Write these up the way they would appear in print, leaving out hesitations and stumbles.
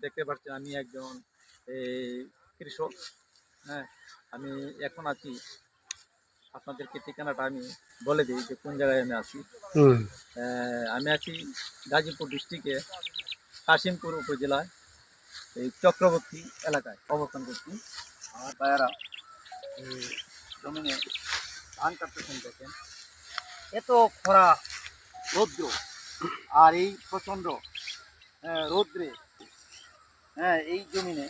দেখতে পাচ্ছেন আমি একজন কৃষক। হ্যাঁ, আমি এখন আছি, আপনাদেরকে ঠিকানাটা আমি বলে দিই যে কোন জায়গায় আমি আছি। আমি আছি গাজীপুর ডিস্ট্রিক্টে কাশিমপুর উপজেলায় এই চক্রবর্তী এলাকায় অবস্থান করছি। আমার ভাইয়ারা এই জমিনে ধান কাটতেছেন। দেখেন এত খরা রৌদ্র, আর এই প্রচণ্ড রৌদ্রে এই জমিনে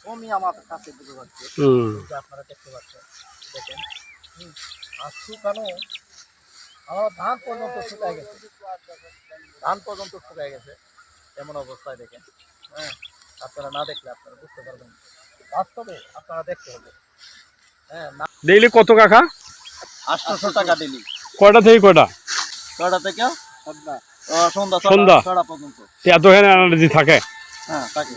কমই আমার কাছে বুঝতে পারছে, আপনারা দেখতে পাচ্ছেন। দেখেন আর শুকানো আমার ধান পর্যন্ত শুকায় গেছে, এমন অবস্থায় দেখেন। আপনারা না দেখলে আপনারা বুঝতে পারবেন, বাস্তবে আপনারা দেখতে হবে। ডেইলি কত কাকা? 800 টাকা ডেইলি। কয়টা থেকে কয়টা? কয়টা থেকে সন্ধ্যা পর্যন্ত। এতখানি এনার্জি থাকে? হ্যাঁ থাকে,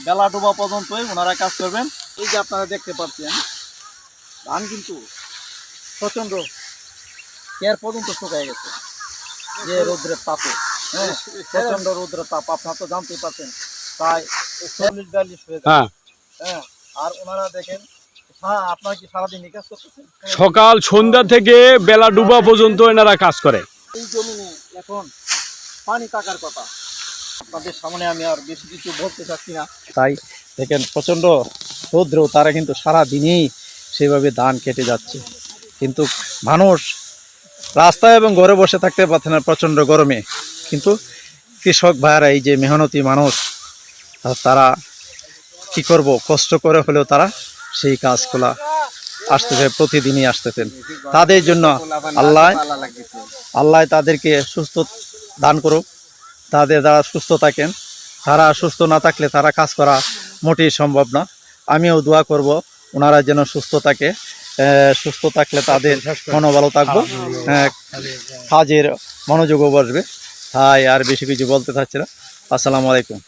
বেলা ডোবা পর্যন্তই ওনারা কাজ করবেন। এই যে আপনারা দেখতে পাচ্ছেন ধান কিন্তু প্রচন্ড এর পর্যন্ত শুকায় গেছে যে রৌদ্রের তাপে। প্রচন্ড রৌদ্রের তাপ আপনারা তো জানতেই পারছেন, প্রায় 40-42 হয়ে যায়। আর ওনারা দেখেন আপনারা কি সারাদিন কাজ করতেছেন? সকাল সন্ধ্যা থেকে বেলা ডুবা পর্যন্ত এনারা কাজ করে। এই জমিনে এখন পানি থাকার কথা। আপনাদের সামনে আমি আর বেশি কিছু বলতে চাচ্ছি না। তাই দেখেন প্রচণ্ড রৌদ্র, তারা কিন্তু সারাদিনই সেভাবে ধান কেটে যাচ্ছে, কিন্তু মানুষ রাস্তায় এবং ঘরে বসে থাকতে পারছে না প্রচণ্ড গরমে। কিন্তু কৃষক ভাইয়ারা, এই যে মেহনতি মানুষ, তারা কি করব, কষ্ট করে হলেও তারা সেই কাজগুলা আসতেছে, প্রতিদিনই আসতেছেন। তাদের জন্য আল্লাহ তাদেরকে সুস্থ দান করুক, তাদের দ্বারা সুস্থ থাকেন। তারা সুস্থ না থাকলে তারা কাজ করা মোটেই সম্ভব না। আমিও দোয়া করব ওনারা যেন সুস্থ থাকে, সুস্থ থাকলে তাদের মনোবল থাকবো, কাজের মনোযোগও বসবে। তাই আর বেশি কিছু বলতে চাচ্ছি না। আসসালামু আলাইকুম।